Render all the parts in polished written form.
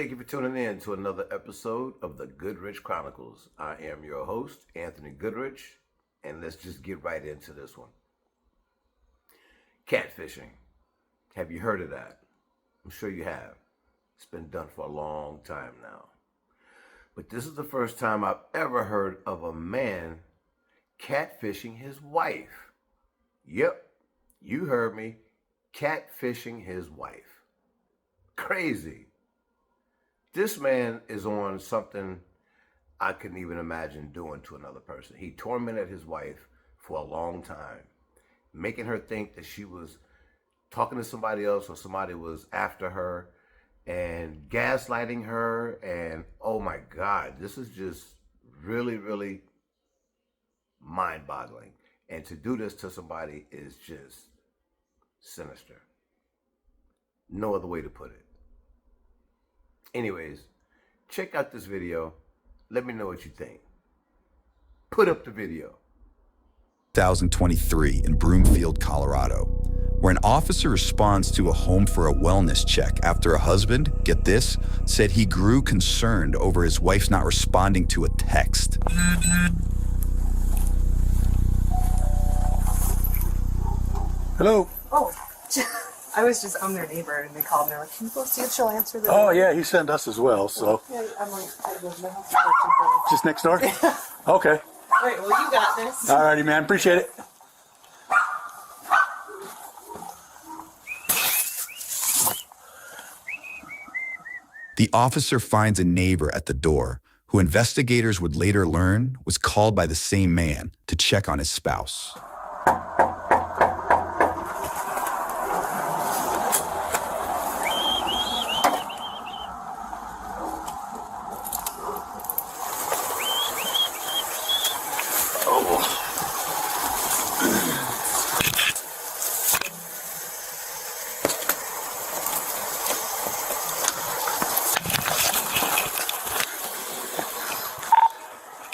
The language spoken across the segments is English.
thank you for tuning in to another episode of the Goodrich Chronicles. I am your host, Anthony Goodrich, and let's just get right into this one. Catfishing. Have you heard of that? I'm sure you have. It's been done for a long time now. But this is the first time I've ever heard of a man catfishing his wife. Yep, you heard me. Catfishing his wife. Crazy. This man is on something I couldn't even imagine doing to another person. He tormented his wife for a long time, making her think that she was talking to somebody else or somebody was after her and gaslighting her. And oh my God, this is just really, really mind-boggling. And to do this to somebody is just sinister. No other way to put it. Anyways, check out this video. Let me know what you think. Put up the video. 2023 in Broomfield, Colorado, where an officer responds to a home for a wellness check after a husband, get this, said he grew concerned over his wife's not responding to a text. Hello. Oh, I was just, I'm their neighbor, and they called, and they're like, can you go see if she'll answer the Oh, yeah, he sent us as well, so. Yeah, I'm like, I live in the house. Just next door? Okay. All right, well, you got this. All righty, man. Appreciate it. The officer finds a neighbor at the door, who investigators would later learn was called by the same man to check on his spouse.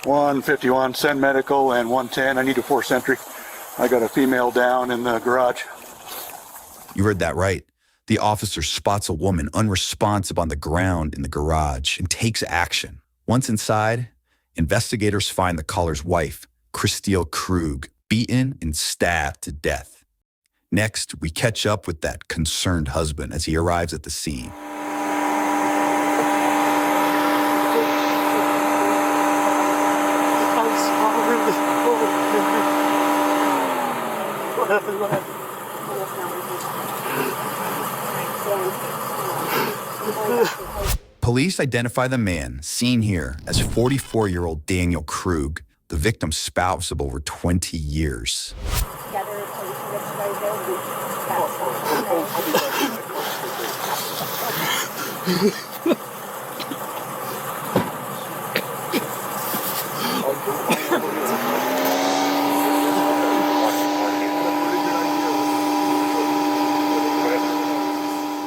$151, send medical, and $110. I need a 4th entry. I got a female down in the garage. You heard that right. The officer spots a woman unresponsive on the ground in the garage and takes action. Once inside, investigators find the caller's wife, Christine Krug, beaten and stabbed to death. Next, we catch up with that concerned husband as he arrives at the scene. Police identify the man, seen here, as 44-year-old Daniel Krug, the victim's spouse of over 20 years.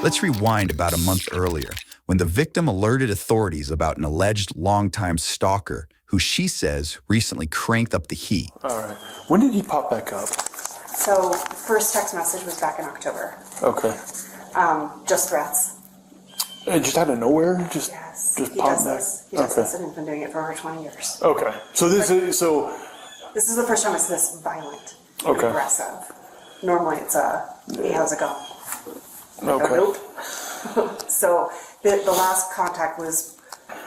Let's rewind about a month earlier, when the victim alerted authorities about an alleged longtime stalker who she says recently cranked up the heat. All right. When did he pop back up? So, first text message was back in October. Okay. Just threats. And just out of nowhere? Yes. Just He pop does back? this. He does this, and he's been doing it for over 20 years. Okay. So this is, so. This is the first time it's this violent, Okay. aggressive. Normally it's hey, how's it going? Okay. Nope. So the last contact was,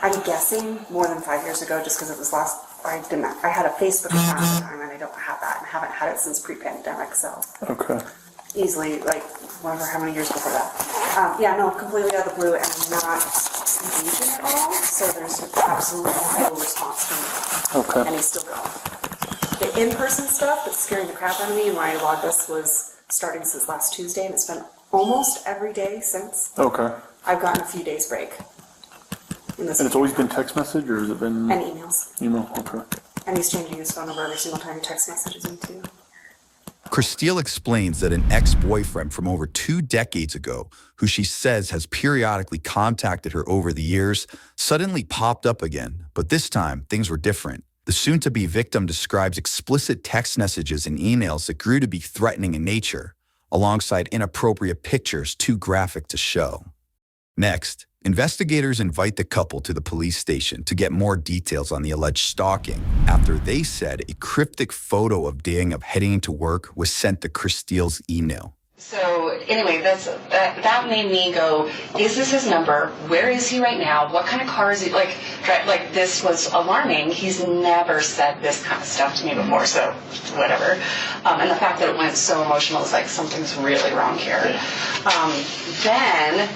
I'm guessing, more than 5 years ago, just because it was I had a Facebook account at the time, and I don't have that, and haven't had it since pre-pandemic, so. Okay. Easily, like, whatever, how many years before that. Yeah, no, completely out of the blue, and not engaging at all, so there's absolutely no response from me. Okay. And he's still going. The in-person stuff that's scaring the crap out of me, and why I logged this, was starting since last Tuesday, and it's been almost every day since. Okay. I've gotten a few days break. And And it's always been text message, or has it been? And emails. Email, okay. And he's changing his phone number every single time he text messages me too. Christine explains that an ex-boyfriend from over 2 decades ago, who she says has periodically contacted her over the years, suddenly popped up again, but this time things were different. The soon-to-be victim describes explicit text messages and emails that grew to be threatening in nature, alongside inappropriate pictures too graphic to show. Next, Investigators invite the couple to the police station to get more details on the alleged stalking after they said a cryptic photo of Daniel heading into work was sent to Chris Steele's email. So anyway, that made me go, is this his number? Where is he right now? What kind of car is he? Like this was alarming. He's never said this kind of stuff to me before, so whatever. And the fact that it went so emotional is like, something's really wrong here. Then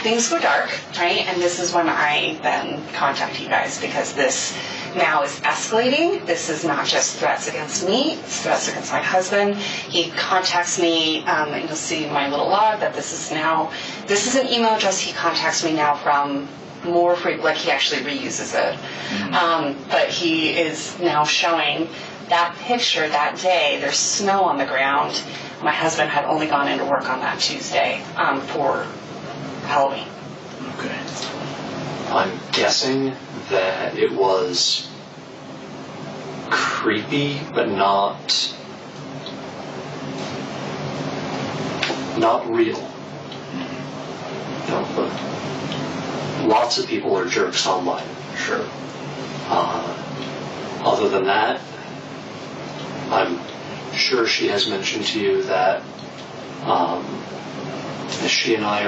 things go dark, right? And this is when I then contact you guys, because this now is escalating. This is not just threats against me, it's threats against my husband. He contacts me, and you'll see my little log that this is an email address he contacts me now from more frequently, like he actually reuses it. But he is now showing that picture that day. There's snow on the ground. My husband had only gone into work on that Tuesday for Halloween. Okay. I'm guessing that it was creepy, but not real. No, but lots of people are jerks online. Sure. Other than that, I'm sure she has mentioned to you that she and I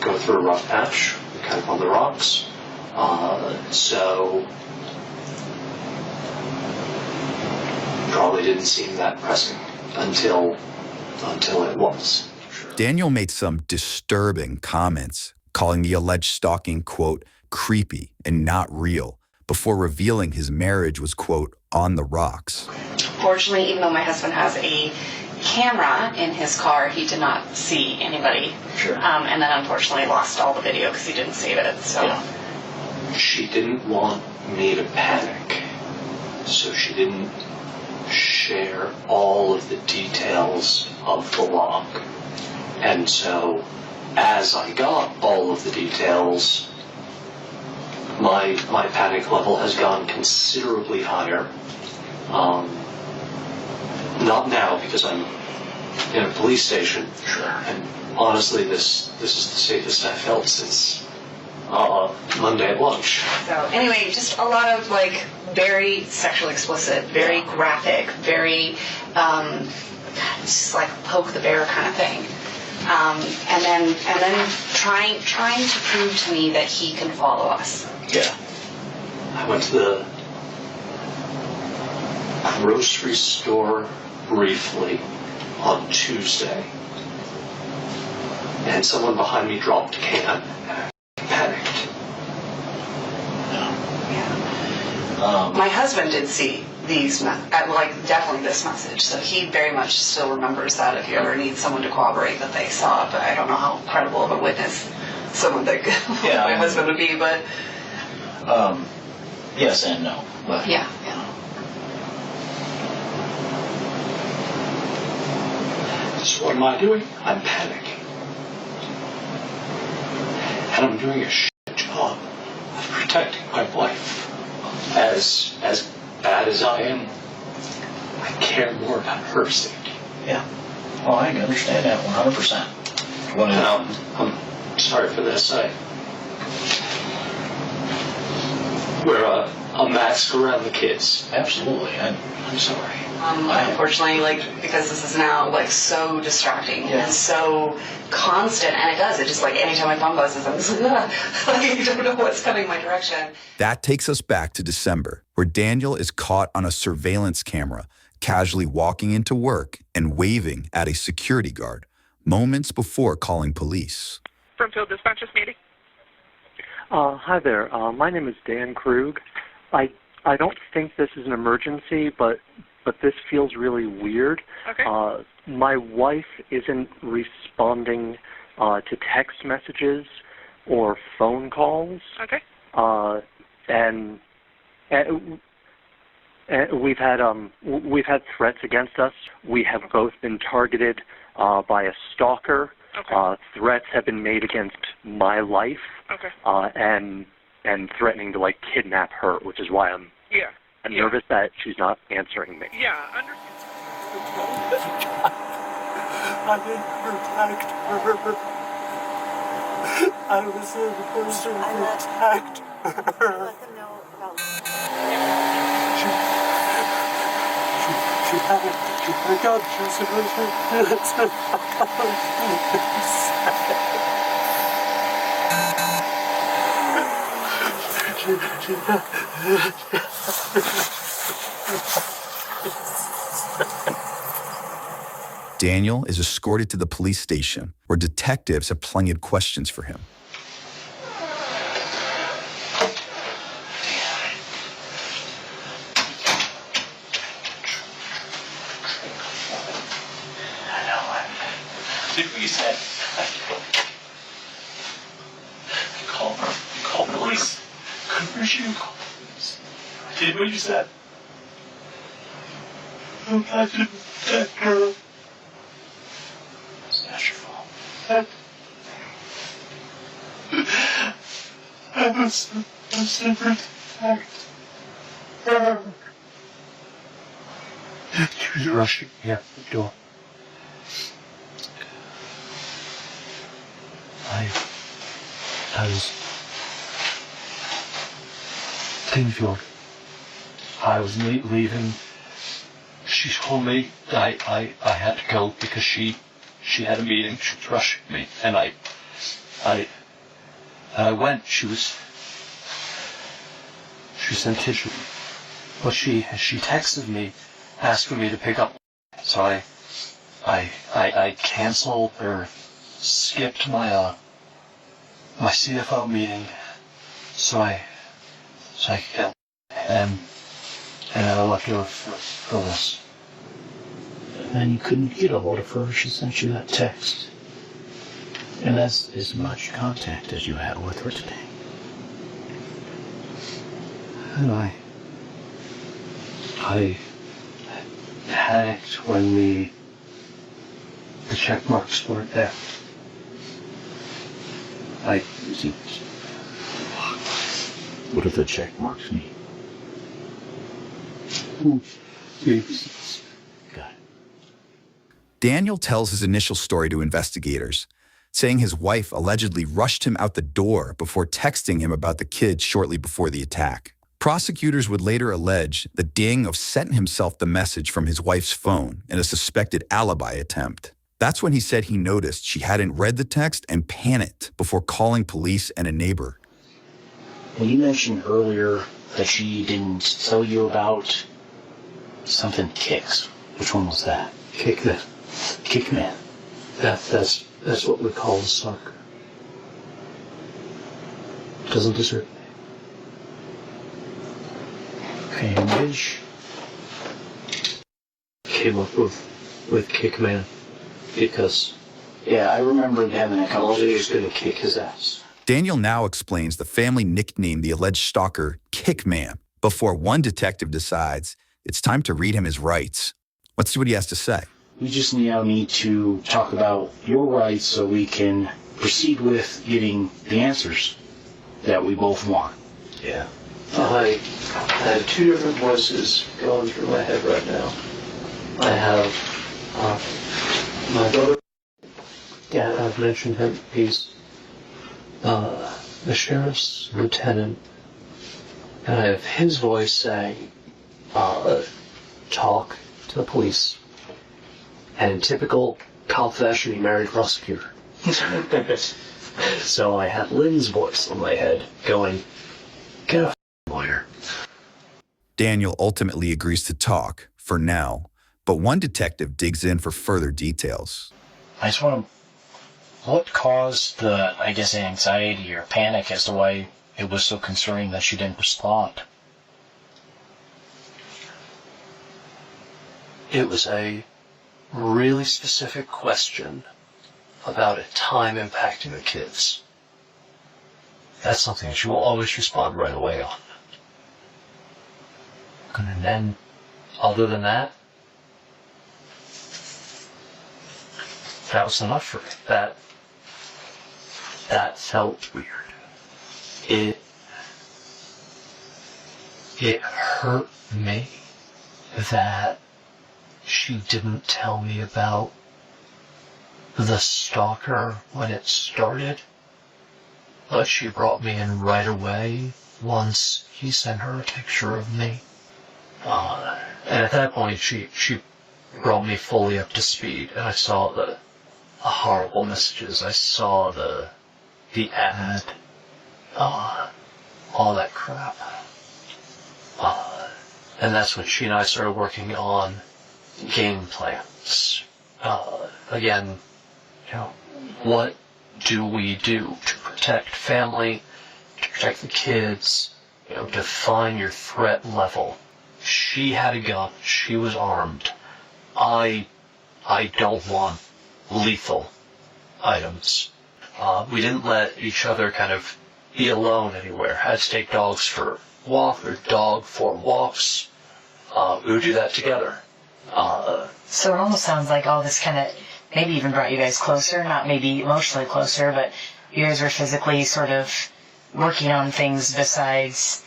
go through a rough patch, kind of on the rocks. So probably didn't seem that pressing until it was. Sure. Daniel made some disturbing comments, calling the alleged stalking, quote, creepy and not real, before revealing his marriage was, quote, on the rocks. Fortunately, even though my husband has a camera in his car, he did not see anybody. Sure. And then unfortunately lost all the video because he didn't save it. So. Yeah. She didn't want me to panic, so she didn't share all of the details of the log. And so, as I got all of the details, my panic level has gone considerably higher. Not now, because I'm in a police station. Sure. And honestly, this is the safest I've felt since Monday at lunch. So anyway, just a lot of like very sexually explicit, very graphic, very just like poke the bear kind of thing. And then trying to prove to me that he can follow us. Yeah. I went to the grocery store briefly on Tuesday, and someone behind me dropped a can, and I panicked. My husband did see these, definitely this message, so he very much still remembers that if you ever need someone to corroborate that they saw it, but I don't know how credible of a witness someone that my husband would be, but... Yes and no. But yeah. So what am I doing? I'm panicking. And I'm doing a shit job of protecting my wife. As bad as I am, I care more about her safety. yeah. Well, I can understand that 100%. I'm sorry for this. We're a mask around the kids. Absolutely. I'm sorry. Unfortunately, because this is now so distracting and so constant, and it just anytime my phone buzzes, I'm just I don't know what's coming my direction. That takes us back to December, where Daniel is caught on a surveillance camera, casually walking into work and waving at a security guard, moments before calling police. Brimfield Dispatch meeting. Hi there. My name is Dan Krug. I don't think this is an emergency, but this feels really weird. Okay. My wife isn't responding to text messages or phone calls. Okay. And we've had threats against us. We have both been targeted by a stalker. Okay. Threats have been made against my life. Okay. And threatening to kidnap her, which is why I'm nervous that she's not answering me. Yeah, I didn't protect her. I was supposed to protect her. Let them know about. She had a gun. She was supposed to. Daniel is escorted to the police station, where detectives have plenty of questions for him. I know. Did what you said. Call police. Couldn't reach you. Call police. Did what you said. I didn't protect her. It's not your fault. I was supposed to protect her. She was rushing me out the door. I was Kingfield. I was leaving. She told me I had to go because she had a meeting. She was rushing me, and I went. She sent tissue, but she texted me, asking me to pick up. So I canceled or skipped my CFO meeting, so I could get, and I left her for this. And you couldn't get a hold of her. She sent you that text. And that's as much contact as you had with her today. And I panicked when the check marks weren't there. What do the check marks mean? Got it. Daniel tells his initial story to investigators, saying his wife allegedly rushed him out the door before texting him about the kids shortly before the attack. Prosecutors would later allege that Daniel sent himself the message from his wife's phone in a suspected alibi attempt. That's when he said he noticed she hadn't read the text and panicked before calling police and a neighbor. Well, you mentioned earlier that she didn't tell you about something kicks. Which one was that? Kickman. Kickman. That's what we call a sucker. Doesn't deserve it. Okay, and Midge Came up with Kickman because I remember him having a I was conversation. just gonna kick his ass. Daniel now explains the family nicknamed the alleged stalker Kickman before one detective decides it's time to read him his rights. Let's see what he has to say. We just now need to talk about your rights so we can proceed with getting the answers that we both want. Yeah. I have two different voices going through my head right now. I have my brother. Yeah, I've mentioned him. He's the sheriff's lieutenant. And I have his voice saying, talk to the police. And in typical cop fashion, he married a prosecutor. So I had Lynn's voice in my head going, get a lawyer. Daniel ultimately agrees to talk, for now, but one detective digs in for further details. I just want to... What caused the, anxiety or panic as to why it was so concerning that she didn't respond? It was a really specific question about a time impacting the kids. That's something that you will always respond right away on. And then, other than that, that was enough for me. That felt weird. It hurt me that she didn't tell me about the stalker when it started, but she brought me in right away once he sent her a picture of me. And at that point, she brought me fully up to speed, and I saw the horrible messages. I saw the ad, all that crap. And that's when she and I started working on game plans. Again, what do we do to protect family, to protect the kids, define your threat level. She had a gun, she was armed. I don't want lethal items. We didn't let each other kind of be alone anywhere. Had to take dogs for a walk or dog for walks. We would do that together. So it almost sounds like all this kind of maybe even brought you guys closer, not maybe emotionally closer, but you guys were physically sort of working on things besides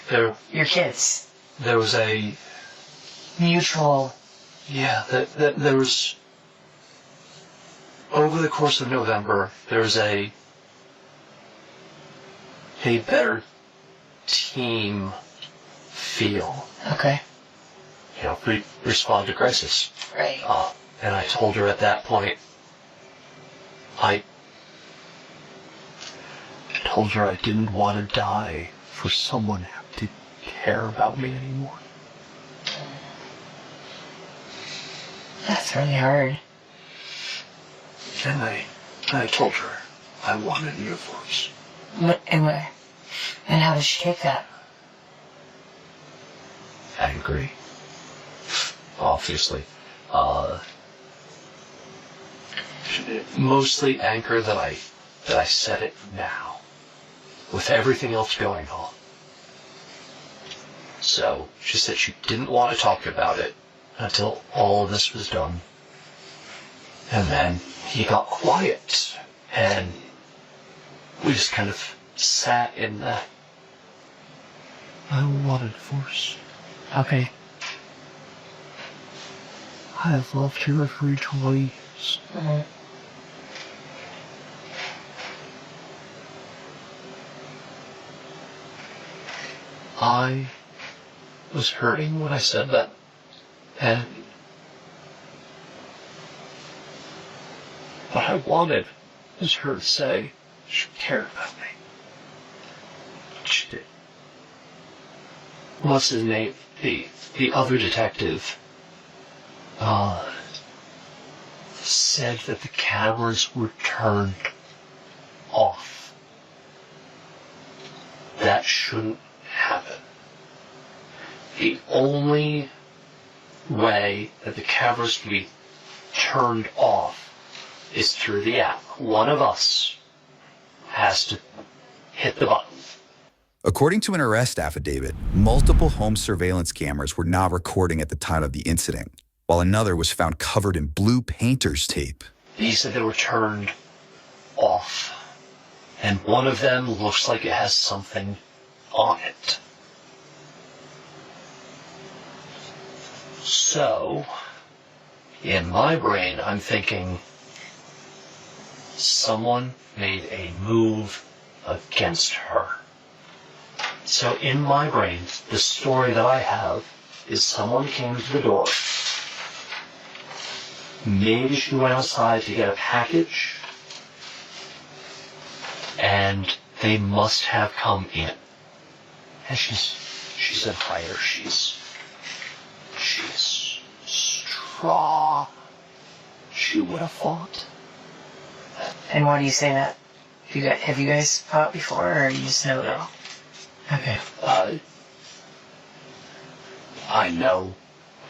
your kids. There was a mutual... Yeah, there was... Over the course of November, there was a better team feel. Okay. We respond to crisis. Right. And I told her at that point, I told her I didn't want to die for someone who didn't care about me anymore. That's really hard. And I told her I wanted uniforms. And how does she take that? Angry. Obviously. Mostly anger that I said it now, with everything else going on. So she said she didn't want to talk about it until all of this was done. And then he got quiet, and we just kind of sat in that. I want a divorce. Okay. I have loved you for 20 years. Mm-hmm. I was hurting when I said that, and what I wanted was her to say she cared about me. She did. What's his name? The other detective said that the cameras were turned off. That shouldn't happen. The only way that the cameras can be turned off is through the app. One of us has to hit the button. According to an arrest affidavit, multiple home surveillance cameras were not recording at the time of the incident, while another was found covered in blue painter's tape. He said they were turned off, and one of them looks like it has something on it. So, in my brain, I'm thinking someone made a move against her. So in my brain, the story that I have is someone came to the door. Maybe she went outside to get a package, and they must have come in. And she's a fighter. She's strong. She would have fought. And why do you say that? Have you guys fought before, or you just know that? Okay. I know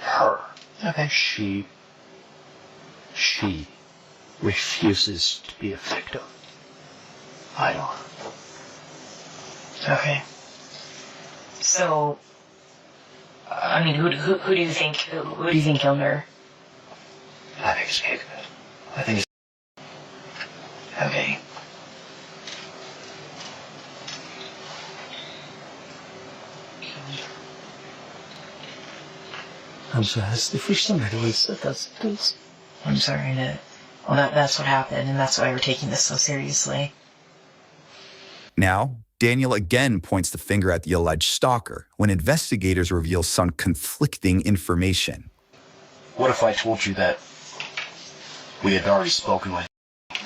her. Okay. She refuses to be a victim. I don't. Okay. So, I mean, who do you think killed her? I think it's Jacob. I think it's... Okay. I'm sorry, that's the first time I really said that's... I'm sorry to... Well, that's what happened, and that's why we're taking this so seriously. Now, Daniel again points the finger at the alleged stalker when investigators reveal some conflicting information. What if I told you that we had already spoken with him?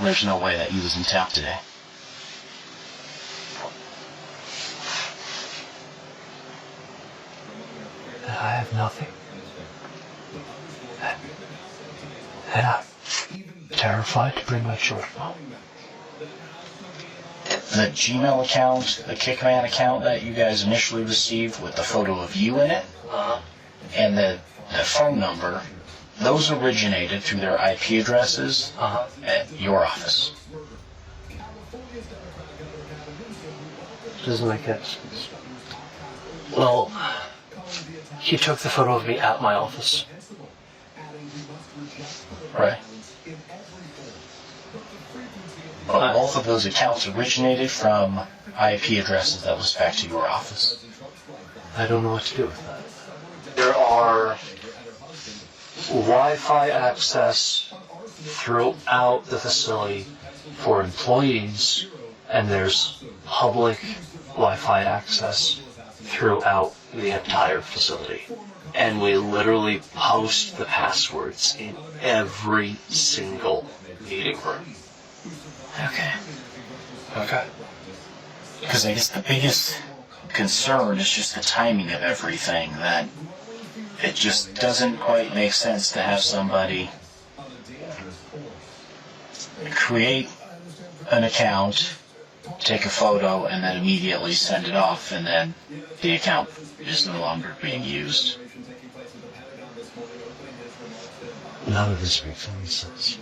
There's no way that he was in town today. I have nothing. And I'm terrified to bring my children home. The Gmail account, the Kickman account that you guys initially received with the photo of you in it, and the phone number, those originated through their IP addresses at your office. Doesn't make any sense. Well, he took the photo of me at my office. Right. But both of those accounts originated from IP addresses that was back to your office. I don't know what to do with that. There are Wi-Fi access throughout the facility for employees, and there's public Wi-Fi access throughout the entire facility. And we literally post the passwords in every single meeting room. Okay. Okay. Because I guess the biggest concern is just the timing of everything, that it just doesn't quite make sense to have somebody create an account, take a photo, and then immediately send it off, and then the account is no longer being used. None of this makes any sense.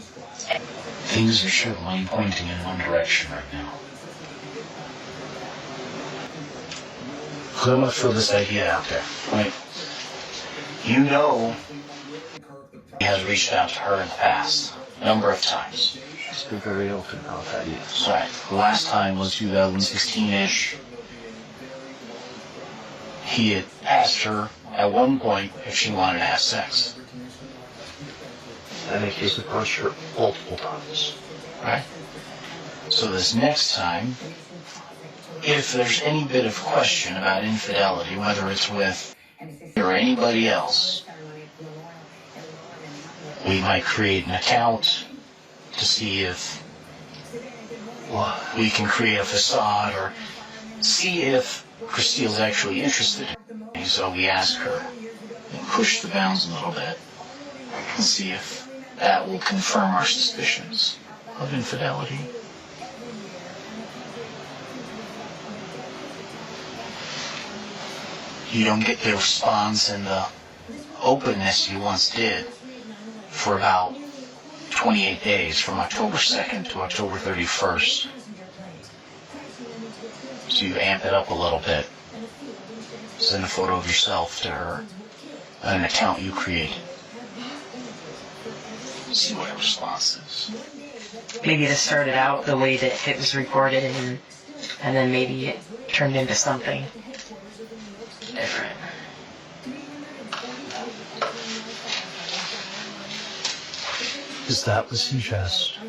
Things are certainly pointing in one direction right now. So I'm going to throw this idea out there, right? You know he has reached out to her in the past, a number of times. She's been very open about that, yes. Right. The last time was 2016-ish. He had asked her at one point if she wanted to have sex. And he's approached her multiple times. Right? So this next time, if there's any bit of question about infidelity, whether it's with or anybody else, we might create an account to see if we can create a facade, or see if Christine's actually interested in me. So we ask her and push the bounds a little bit and see if that will confirm our suspicions of infidelity. You don't get the response and the openness you once did for about 28 days, from October 2nd to October 31st. So you amp it up a little bit. Send a photo of yourself to her, an account you created. See what her response is. Maybe this started out the way that it was recorded, and then maybe it turned into something different. Is that to suggest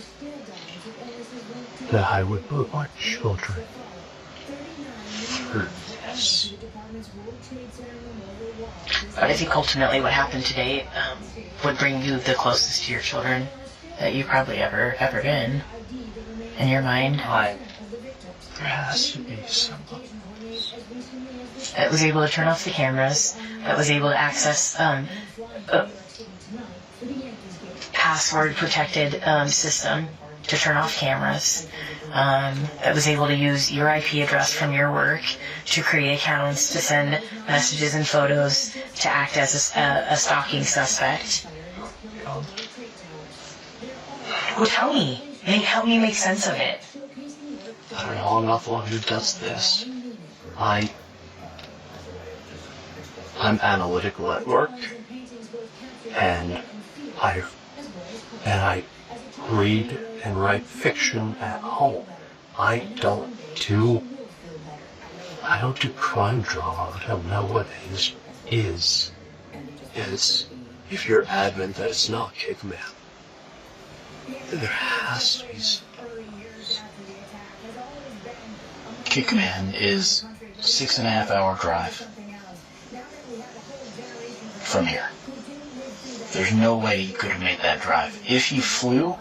that I would put my children through this? But I think ultimately what happened today would bring you the closest to your children that you've probably ever been in your mind. There has to be somebody that was able to turn off the cameras, that was able to access a password-protected system to turn off cameras, that was able to use your IP address from your work to create accounts, to send messages and photos, to act as a stalking suspect. Well, tell me. Help me make sense of it. I don't know, I'm not the one who does this. I'm analytical at work, and I read and write fiction at home. I don't do crime drama. I don't know what is. If you're adamant that it's not Kickman, then there has to be something. Kickman is 6.5 hour drive from here. There's no way you could have made that drive. If you flew,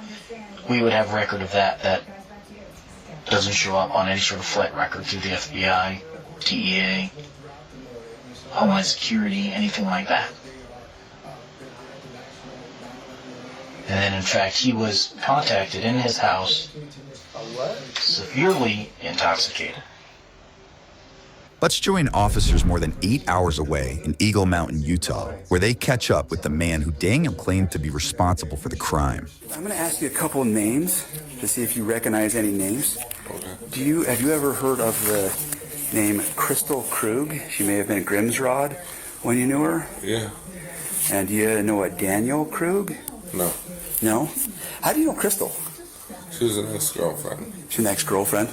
we would have record of that. That doesn't show up on any sort of flight record through the FBI, DEA, Homeland Security, anything like that. And then, in fact, he was contacted in his house, severely intoxicated. Let's join officers more than 8 hours away in Eagle Mountain, Utah, where they catch up with the man who Daniel claimed to be responsible for the crime. I'm going to ask you a couple of names to see if you recognize any names. Okay. Have you ever heard of the name Crystal Krug? She may have been Grimsrod when you knew her. Yeah. And do you know a Daniel Krug? No. No? How do you know Crystal? She was an ex-girlfriend. She's an ex-girlfriend?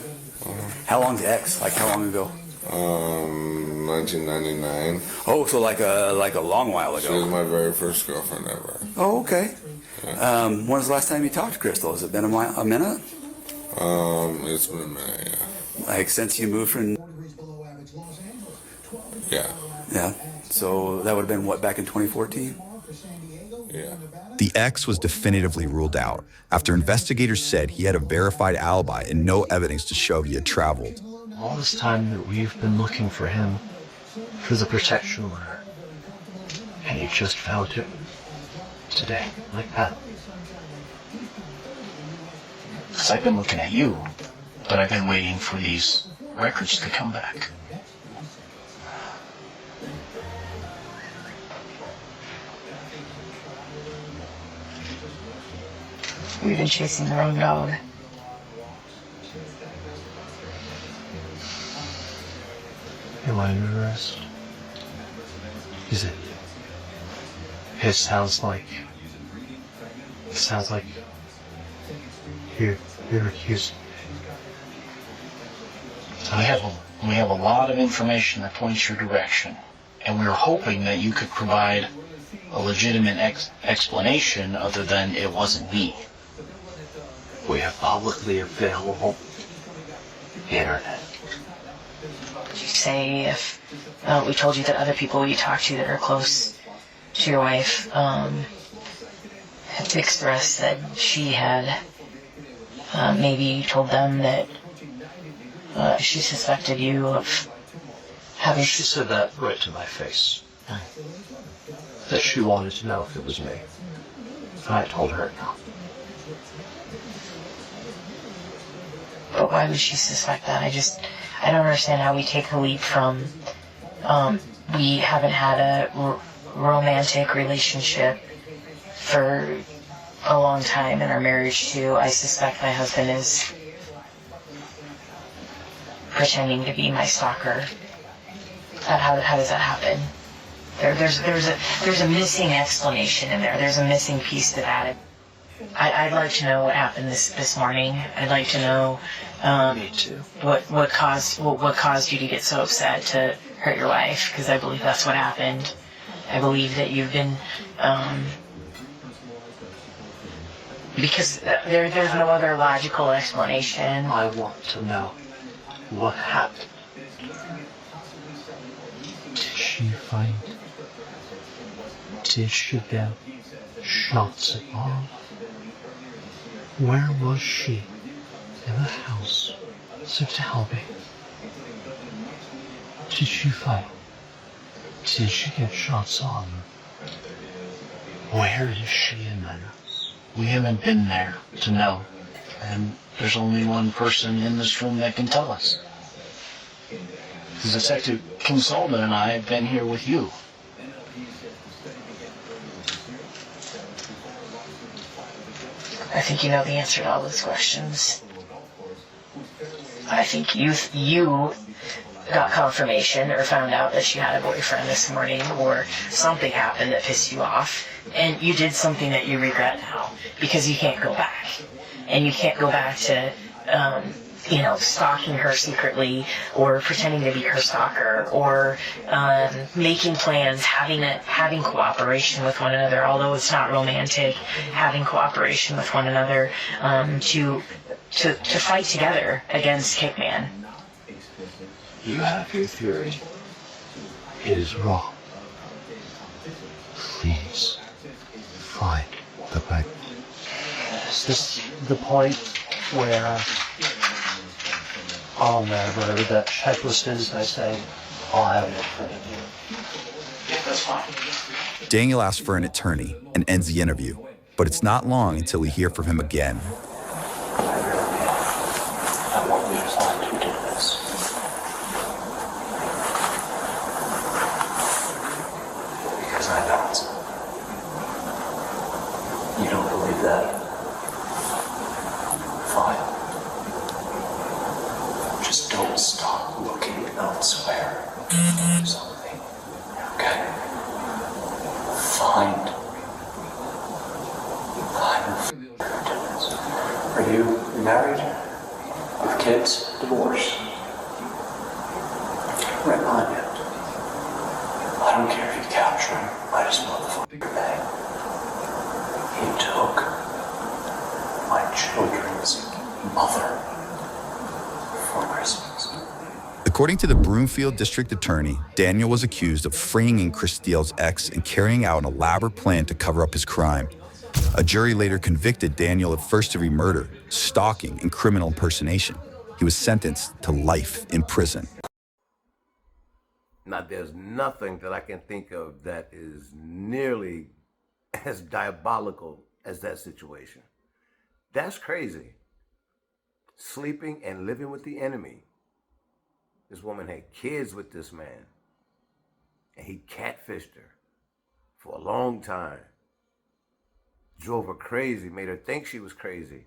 How long's ex? Like how long ago? 1999. Oh, so like a long while ago. She was my very first girlfriend ever. Oh, okay. Yeah. When was the last time you talked to Crystal? Has it been a minute? It's been a minute, yeah. Like since you moved from... Yeah. Yeah. So that would have been what, back in 2014? Yeah. The ex was definitively ruled out after investigators said he had a verified alibi and no evidence to show he had traveled. All this time that we've been looking for him for the protection order, and you just found him today, like that. Because I've been looking at you, but I've been waiting for these records to come back. We've been chasing the wrong dog. Am I under arrest? Is it? It sounds like you're accused. We have a lot of information that points your direction, and we were hoping that you could provide a legitimate explanation other than it wasn't me. We have publicly available internet. Did you say if we told you that other people you talked to that are close to your wife had expressed that she had maybe told them that she suspected you of having... She said that right to my face. That she wanted to know if it was me. And I told her no. But why would she suspect that? I don't understand how we take a leap from we haven't had a romantic relationship for a long time in our marriage to I suspect my husband is pretending to be my stalker. How does that happen? There's a missing explanation in there. There's a missing piece to that. I'd like to know what happened this morning. I'd like to know Me too. what caused you to get so upset to hurt your wife, because I believe that's what happened. I believe that you've been because there's no other logical explanation. I want to know what happened. Did she find? Did she get shots at mom? Where was she in the house? So tell me. Did she fight? Did she get shots on? Where is she in the house? We haven't been there to know, and there's only one person in this room that can tell us. Detective Kim Solda and I have been here with you. I think you know the answer to all those questions. I think you got confirmation or found out that she had a boyfriend this morning, or something happened that pissed you off, and you did something that you regret now, because you can't go back. And you can't go back to, stalking her secretly, or pretending to be her stalker, or making plans, having cooperation with one another, although it's not romantic, having cooperation with one another to fight together against Kickman. You have your theory. It is wrong. Please find the bag. Is this the point where on there, whatever that checklist is, I say, I'll have it in front of you? Yeah, that's fine. Daniel asks for an attorney and ends the interview, but it's not long until we hear from him again. I want you to find who did this. Because I don't. You don't believe that? Fine. Just don't stop looking elsewhere. Something. Okay? Find. Are you married? With kids? Divorced? Red line yet? I don't care if you capture him. I just motherfucker bang. He took my children's mother for Christmas. According to the Broomfield District Attorney, Daniel was accused of freeing Chris Steele's ex and carrying out an elaborate plan to cover up his crime. A jury later convicted Daniel of first-degree murder, stalking, and criminal impersonation. He was sentenced to life in prison. Now, there's nothing that I can think of that is nearly as diabolical as that situation. That's crazy. Sleeping and living with the enemy. This woman had kids with this man, and he catfished her for a long time. Drove her crazy, made her think she was crazy,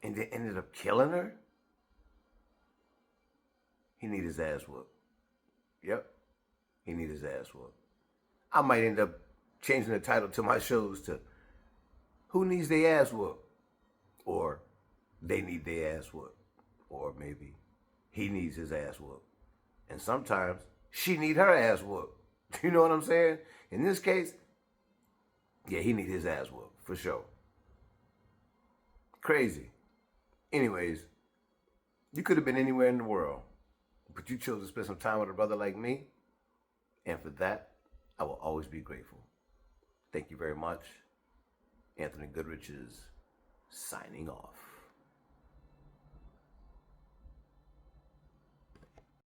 and they ended up killing her. He need his ass whooped. Yep, he need his ass whooped. I might end up changing the title to my shows to Who Needs Their Ass Whooped? Or They Need Their Ass Whooped. Or maybe He Needs His Ass Whooped. And sometimes she need her ass whooped. You know what I'm saying? In this case, yeah, he need his ass whooped, for sure. Crazy. Anyways, you could have been anywhere in the world, but you chose to spend some time with a brother like me, and for that, I will always be grateful. Thank you very much. Anthony Goodrich is signing off.